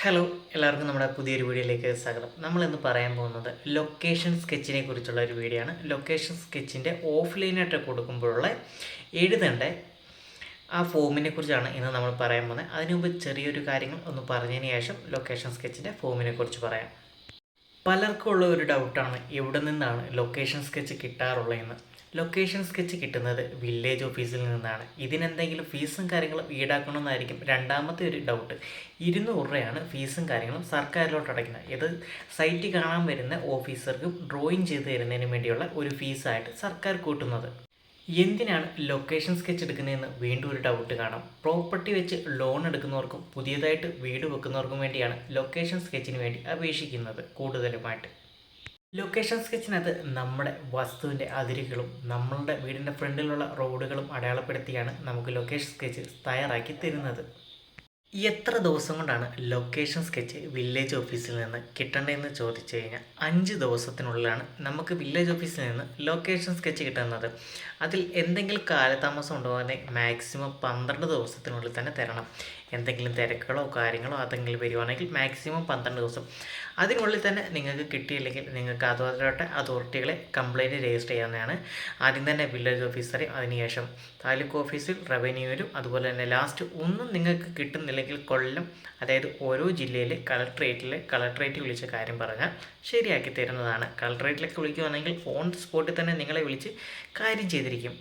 Hello എല്ലാവർക്കും നമ്മുടെ പുതിയൊരു വീഡിയോയിലേക്ക് സ്വാഗതം. നമ്മളിന്ന് പറയാൻ പോകുന്നത് ലൊക്കേഷൻ സ്കെച്ചിനെ കുറിച്ചുള്ള ഒരു വീഡിയോ ആണ്. ലൊക്കേഷൻ സ്കെച്ചിൻ്റെ ഓഫ്ലൈനായിട്ട് കൊടുക്കുമ്പോഴുള്ള എഴുതേണ്ട ആ ഫോമിനെ കുറിച്ചാണ് ഇന്ന് നമ്മൾ പറയാൻ പോകുന്നത്. അതിനു മുമ്പ് ചെറിയൊരു കാര്യങ്ങൾ ഒന്ന് പറഞ്ഞതിന് ശേഷം ലൊക്കേഷൻ സ്കെച്ചിൻ്റെ ഫോമിനെ കുറിച്ച് പറയാം. പലർക്കും ഉള്ള ഒരു ഡൗട്ടാണ് എവിടെ നിന്നാണ് ലൊക്കേഷൻ സ്കെച്ച് കിട്ടാറുള്ളതെന്ന്. ലൊക്കേഷൻ സ്കെച്ച് കിട്ടുന്നത് വില്ലേജ് ഓഫീസിൽ നിന്നാണ്. ഇതിനെന്തെങ്കിലും ഫീസും കാര്യങ്ങളും ഈടാക്കണമെന്നായിരിക്കും രണ്ടാമത്തെ ഒരു ഡൗട്ട്. 200 രൂപയാണ് ഫീസും കാര്യങ്ങളും സർക്കാരിലോട്ട് അടയ്ക്കുന്നത്. ഇത് സൈറ്റ് കാണാൻ വരുന്ന ഓഫീസർക്കും ഡ്രോയിങ് ചെയ്ത് തരുന്നതിന് വേണ്ടിയുള്ള ഒരു ഫീസായിട്ട് സർക്കാർ കൂട്ടുന്നത്. എന്തിനാണ് ലൊക്കേഷൻ സ്കെച്ച് എടുക്കുന്നതെന്ന് വീണ്ടും ഒരു ഡൗട്ട് കാണാം. പ്രോപ്പർട്ടി വെച്ച് ലോൺ എടുക്കുന്നവർക്കും പുതിയതായിട്ട് വീട് വെക്കുന്നവർക്കും വേണ്ടിയാണ് ലൊക്കേഷൻ സ്കെച്ചിന് വേണ്ടി അപേക്ഷിക്കുന്നത് കൂടുതലുമായിട്ട്. ലൊക്കേഷൻ സ്കെച്ചിനകത്ത് നമ്മുടെ വസ്തുവിൻ്റെ അതിരുകളും നമ്മളുടെ വീടിൻ്റെ ഫ്രണ്ടിലുള്ള റോഡുകളും അടയാളപ്പെടുത്തിയാണ് നമുക്ക് ലൊക്കേഷൻ സ്കെച്ച് തയ്യാറാക്കി തരുന്നത്. എത്ര ദിവസം കൊണ്ടാണ് ലൊക്കേഷൻ സ്കെച്ച് വില്ലേജ് ഓഫീസിൽ നിന്ന് കിട്ടേണ്ടതെന്ന് ചോദിച്ചു കഴിഞ്ഞാൽ 5 ദിവസത്തിനുള്ളിലാണ് നമുക്ക് വില്ലേജ് ഓഫീസിൽ നിന്ന് ലൊക്കേഷൻ സ്കെച്ച് കിട്ടുന്നത്. അതിൽ എന്തെങ്കിലും കാലതാമസം ഉണ്ടോയെങ്കിൽ മാക്സിമം 12 ദിവസത്തിനുള്ളിൽ തന്നെ തരണം. എന്തെങ്കിലും തിരക്കുകളോ കാര്യങ്ങളോ അതെങ്കിലും വരുവാണെങ്കിൽ മാക്സിമം 12 ദിവസം. അതിനുള്ളിൽ തന്നെ നിങ്ങൾക്ക് കിട്ടിയില്ലെങ്കിൽ നിങ്ങൾക്ക് അതോറിറ്റികളെ കംപ്ലയിൻറ്റ് രജിസ്റ്റർ ചെയ്യാവുന്നതാണ്. ആദ്യം തന്നെ വില്ലേജ് ഓഫീസറെ, അതിനുശേഷം താലൂക്ക് ഓഫീസിൽ, റവന്യൂവിലും, അതുപോലെ തന്നെ ലാസ്റ്റ് ഒന്നും നിങ്ങൾക്ക് കിട്ടുന്നില്ലെങ്കിൽ കൊല്ലം, അതായത് ഓരോ ജില്ലയിലെ കളക്ട്രേറ്റ് വിളിച്ച കാര്യം പറഞ്ഞാൽ ശരിയാക്കി തരുന്നതാണ്. കളക്ട്രേറ്റിലേക്ക് വിളിക്കുകയാണെങ്കിൽ ഓൺ സ്പോട്ടിൽ തന്നെ നിങ്ങളെ വിളിച്ച് കാര്യം ചെയ്തിരിക്കും.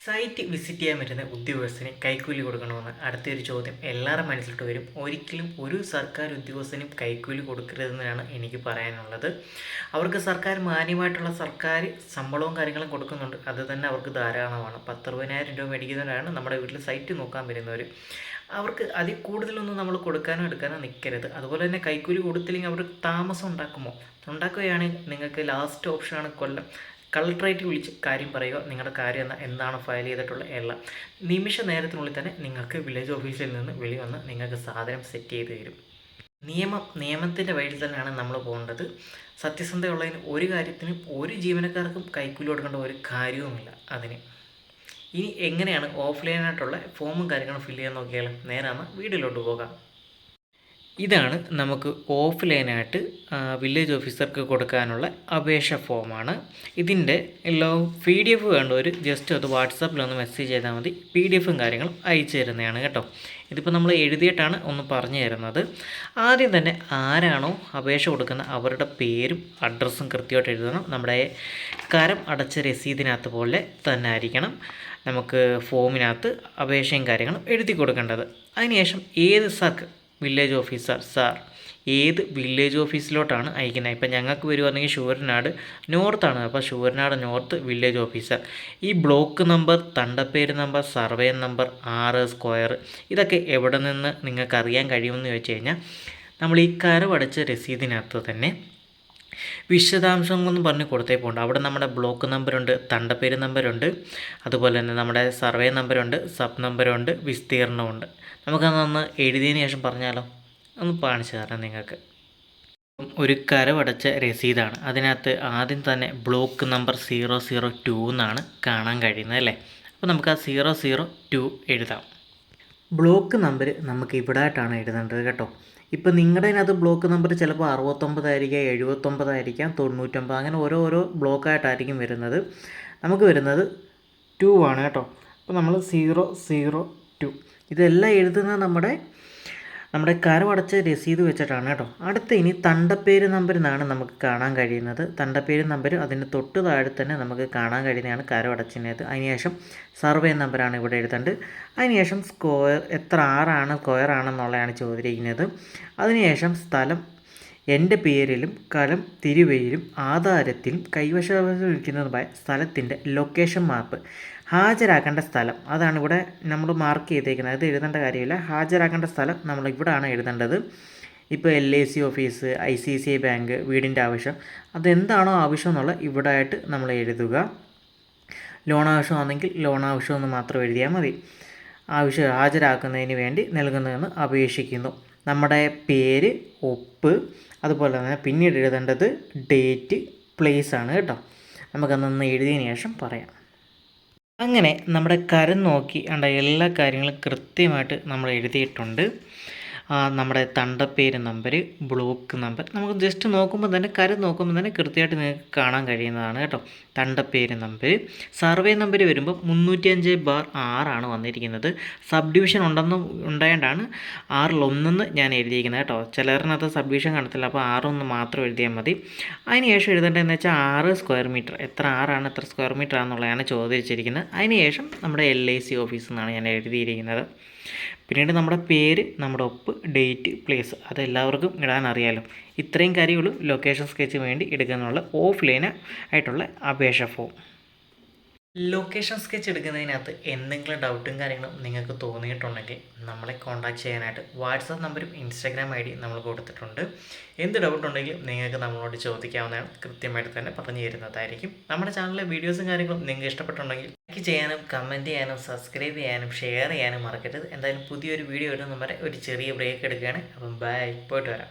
സൈറ്റ് വിസിറ്റ് ചെയ്യാൻ പറ്റുന്ന ഉദ്യോഗസ്ഥന് കൈക്കൂലി കൊടുക്കണമെന്ന് അടുത്തൊരു ചോദ്യം എല്ലാവരും മനസ്സിലോട്ട് വരും. ഒരിക്കലും ഒരു സർക്കാർ ഉദ്യോഗസ്ഥനും കൈക്കൂലി കൊടുക്കരുതെന്നാണ് എനിക്ക് പറയാനുള്ളത്. അവർക്ക് സർക്കാർ മാന്യമായിട്ടുള്ള സർക്കാർ ശമ്പളവും കാര്യങ്ങളും കൊടുക്കുന്നുണ്ട്. അത് തന്നെ അവർക്ക് ധാരാളമാണ്. 10-60,000 രൂപ മേടിക്കുന്നവരാണ് നമ്മുടെ വീട്ടിൽ സൈറ്റ് നോക്കാൻ വരുന്നവർ. അവർക്ക് അതിൽ കൂടുതലൊന്നും നമ്മൾ കൊടുക്കാനോ എടുക്കാനോ നിൽക്കരുത്. അതുപോലെ തന്നെ കൈക്കൂലി കൊടുത്തില്ലെങ്കിൽ അവർ താമസം ഉണ്ടാക്കുകയാണെങ്കിൽ നിങ്ങൾക്ക് ലാസ്റ്റ് ഓപ്ഷനാണ് കൊല്ലം കളക്ട്രേറ്റ് വിളിച്ച് കാര്യം പറയുക. നിങ്ങളുടെ കാര്യം എന്താണ് ഫയൽ ചെയ്തിട്ടുള്ള എല്ലാം നിമിഷ നേരത്തിനുള്ളിൽ തന്നെ നിങ്ങൾക്ക് വില്ലേജ് ഓഫീസിൽ നിന്ന് വെളി വന്ന് നിങ്ങൾക്ക് സാധനം സെറ്റ് ചെയ്ത് തരും. നിയമത്തിൻ്റെ വഴിയിൽ തന്നെയാണ് നമ്മൾ പോകേണ്ടത്. സത്യസന്ധതയുള്ളതിന് ഒരു കാര്യത്തിനും ഒരു ജീവനക്കാർക്കും കൈക്കൂലി കൊടുക്കേണ്ട ഒരു കാര്യവുമില്ല. അതിന് ഇനി എങ്ങനെയാണ് ഓഫ്ലൈനായിട്ടുള്ള ഫോമും കാര്യങ്ങളും ഫില്ല് ചെയ്യാൻ നോക്കിയാലും നേരാണ് വീട്ടിലോട്ട് പോകാം. ഇതാണ് നമുക്ക് ഓഫ്ലൈനായിട്ട് വില്ലേജ് ഓഫീസർക്ക് കൊടുക്കാനുള്ള അപേക്ഷ ഫോമാണ്. ഇതിൻ്റെ PDF വേണ്ടവർ ജസ്റ്റ് അത് വാട്സാപ്പിലൊന്ന് മെസ്സേജ് ചെയ്താൽ മതി. PDFും കാര്യങ്ങളും അയച്ചു തരുന്നതാണ് കേട്ടോ. ഇതിപ്പോൾ നമ്മൾ എഴുതിയിട്ടാണ് ഒന്ന് പറഞ്ഞു തരുന്നത്. ആദ്യം തന്നെ ആരാണോ അപേക്ഷ കൊടുക്കുന്ന അവരുടെ പേരും അഡ്രസ്സും കൃത്യമായിട്ട് എഴുതണം. നമ്മുടെ കരം അടച്ച രസീതിനകത്ത് പോലെ തന്നെ ആയിരിക്കണം നമുക്ക് ഫോമിനകത്ത് അപേക്ഷയും കാര്യങ്ങളും എഴുതി കൊടുക്കേണ്ടത്. അതിനുശേഷം ഏത് വില്ലേജ് ഓഫീസർ സാർ ഏത് വില്ലേജ് ഓഫീസിലോട്ടാണ് അയക്കുന്നത്. ഇപ്പം ഞങ്ങൾക്ക് വരുവാണെങ്കിൽ ശൂരനാട് നോർത്താണ്. അപ്പോൾ ശൂരനാട് നോർത്ത് വില്ലേജ് ഓഫീസർ. ഈ ബ്ലോക്ക് നമ്പർ, തണ്ടപ്പേര് നമ്പർ, സർവേ നമ്പർ, 6 സ്ക്വയർ ഇതൊക്കെ എവിടെ നിന്ന് നിങ്ങൾക്ക് അറിയാൻ കഴിയുമെന്ന് ചോദിച്ചു കഴിഞ്ഞാൽ നമ്മൾ ഈ കരമടച്ച രസീതിനകത്ത് തന്നെ വിശദാംശങ്ങളൊന്നും പറഞ്ഞ് കൊടുത്തേ പോകണ്ട. അവിടെ നമ്മുടെ ബ്ലോക്ക് നമ്പറുണ്ട്, തണ്ടപ്പേര് നമ്പറുണ്ട്, അതുപോലെ തന്നെ നമ്മുടെ സർവേ നമ്പറുണ്ട്, സബ് നമ്പറുണ്ട്, വിസ്തീർണമുണ്ട്. നമുക്കതൊന്ന് എഴുതിയതിന് ശേഷം പറഞ്ഞാലോ, ഒന്ന് കാണിച്ചു തരാം നിങ്ങൾക്ക്. ഒരു കരമടച്ച രസീതാണ്. അതിനകത്ത് ആദ്യം തന്നെ ബ്ലോക്ക് നമ്പർ 002 എന്നാണ് കാണാൻ കഴിയുന്നത് അല്ലേ. അപ്പോൾ നമുക്ക് ആ 002 എഴുതാം. ബ്ലോക്ക് നമ്പർ നമുക്ക് ഇവിടെ ആയിട്ടാണ് എഴുതേണ്ടത് കേട്ടോ. ഇപ്പോൾ നിങ്ങളുടെ അതിനകത്ത് ബ്ലോക്ക് നമ്പർ ചിലപ്പോൾ 69 ആയിരിക്കാം, 79 ആയിരിക്കാം, 99 അങ്ങനെ ഓരോ ബ്ലോക്കായിട്ടായിരിക്കും വരുന്നത്. നമുക്ക് വരുന്നത് 2 ആണ് കേട്ടോ. അപ്പോൾ നമ്മൾ 002 ഇതെല്ലാം എഴുതുന്നത് നമ്മുടെ കരമടച്ച രസീത് വെച്ചിട്ടാണ് കേട്ടോ. അടുത്ത ഇനി തണ്ടപ്പേര് നമ്പർ എന്നാണ് നമുക്ക് കാണാൻ കഴിയുന്നത്. തണ്ടപ്പേര് നമ്പർ അതിന് തൊട്ട് താഴെ തന്നെ നമുക്ക് കാണാൻ കഴിയുന്നതാണ് കരമടച്ചിനകത്ത്. അതിനുശേഷം സർവേ നമ്പറാണ് ഇവിടെ എഴുതേണ്ടത്. അതിനുശേഷം സ്ക്വയർ എത്ര സ്ക്വയർ ആണെന്നുള്ളതാണ് ചോദിച്ചിരിക്കുന്നത്. അതിനുശേഷം സ്ഥലം എൻ്റെ പേരിലും കലം തിരുവയിലും ആധാരത്തിലും കൈവശം സ്ഥലത്തിൻ്റെ ലൊക്കേഷൻ മാപ്പ്, ഹാജരാക്കേണ്ട സ്ഥലം അതാണ് ഇവിടെ നമ്മൾ മാർക്ക് ചെയ്തേക്കുന്നത്. അത് എഴുതേണ്ട കാര്യമില്ല. ഹാജരാക്കേണ്ട സ്ഥലം നമ്മൾ ഇവിടെയാണ് എഴുതേണ്ടത്. ഇപ്പോൾ LIC ഓഫീസ്, ICICI ബാങ്ക്, വീടിൻ്റെ ആവശ്യം, അതെന്താണോ ആവശ്യം എന്നുള്ള ഇവിടെ ആയിട്ട് നമ്മൾ എഴുതുക. ലോൺ ആവശ്യമാണെങ്കിൽ ലോൺ ആവശ്യമെന്ന് മാത്രം എഴുതിയാൽ മതി. ഹാജരാക്കുന്നതിന് വേണ്ടി നൽകുന്നതെന്ന് അപേക്ഷിക്കുന്നു. നമ്മുടെ പേര്, ഒപ്പ്, അതുപോലെ തന്നെ പിന്നീട് എഴുതേണ്ടത് ഡേറ്റ്, പ്ലേസ് ആണ് കേട്ടോ. നമുക്കതൊന്ന് എഴുതിയതിന് ശേഷം പറയാം. അങ്ങനെ നമ്മുടെ കരം നോക്കി എല്ലാ കാര്യങ്ങളും കൃത്യമായിട്ട് നമ്മൾ എഴുതിയിട്ടുണ്ട്. നമ്മുടെ തണ്ടപ്പേര് നമ്പർ, ബ്ലോക്ക് നമ്പർ നമുക്ക് ജസ്റ്റ് നോക്കുമ്പോൾ തന്നെ നോക്കുമ്പോൾ തന്നെ കൃത്യമായിട്ട് നിങ്ങൾക്ക് കാണാൻ കഴിയുന്നതാണ് കേട്ടോ. തണ്ടപ്പേര് നമ്പർ, സർവേ നമ്പർ വരുമ്പോൾ 305/6 വന്നിരിക്കുന്നത്. സബ് ഡിവിഷൻ ഉണ്ടായതുകൊണ്ടാണ് 6-1 ഞാൻ എഴുതിയിരിക്കുന്നത് കേട്ടോ. ചിലറിനകത്ത് സബ് ഡിവിഷൻ കാണത്തില്ല, അപ്പോൾ 6 മാത്രം എഴുതിയാൽ മതി. അതിനുശേഷം എഴുതേണ്ടതെന്ന് വെച്ചാൽ 6 സ്ക്വയർ മീറ്റർ, എത്ര ആറാണ് എത്ര സ്ക്വയർ മീറ്റർ ആണെന്നുള്ളതാണ് ചോദിച്ചിരിക്കുന്നത്. അതിനുശേഷം നമ്മുടെ LIC ഓഫീസിൽ നിന്നാണ് ഞാൻ എഴുതിയിരിക്കുന്നത്. പിന്നീട് നമ്മുടെ പേര്, നമ്മുടെ ഒപ്പ്, ഡേറ്റ്, പ്ലേസ് അതെല്ലാവർക്കും ഇടാൻ അറിയാമല്ലോ. ഇത്രയും കാര്യങ്ങൾ ലൊക്കേഷൻ സ്കെച്ചിന് വേണ്ടി എടുക്കാനുള്ള ഓഫ്ലൈൻ ആയിട്ടുള്ള അപേക്ഷ ഫോം. ലൊക്കേഷൻ സ്കെച്ച് എടുക്കുന്നതിനകത്ത് എന്തെങ്കിലും ഡൗട്ടും കാര്യങ്ങളും നിങ്ങൾക്ക് തോന്നിയിട്ടുണ്ടെങ്കിൽ നമ്മളെ കോൺടാക്ട് ചെയ്യാനായിട്ട് വാട്സാപ്പ് നമ്പറും ഇൻസ്റ്റാഗ്രാം ID നമ്മൾ കൊടുത്തിട്ടുണ്ട്. എന്ത് ഡൗട്ട് ഉണ്ടെങ്കിലും നിങ്ങൾക്ക് നമ്മളോട് ചോദിക്കാവുന്നതാണ്. കൃത്യമായിട്ട് തന്നെ പറഞ്ഞു തരുന്നതായിരിക്കും. നമ്മുടെ ചാനലിലെ വീഡിയോസും കാര്യങ്ങളും നിങ്ങൾക്ക് ഇഷ്ടപ്പെട്ടുണ്ടെങ്കിൽ ലൈക്ക് ചെയ്യാനും കമൻറ്റ് ചെയ്യാനും സബ്സ്ക്രൈബ് ചെയ്യാനും ഷെയർ ചെയ്യാനും മറക്കരുത്. എന്തായാലും പുതിയൊരു വീഡിയോ ഇടുന്ന വരെ ഒരു ചെറിയ ബ്രേക്ക് എടുക്കുകയാണ്. അപ്പം ബൈ, പോയിട്ട് വരാം.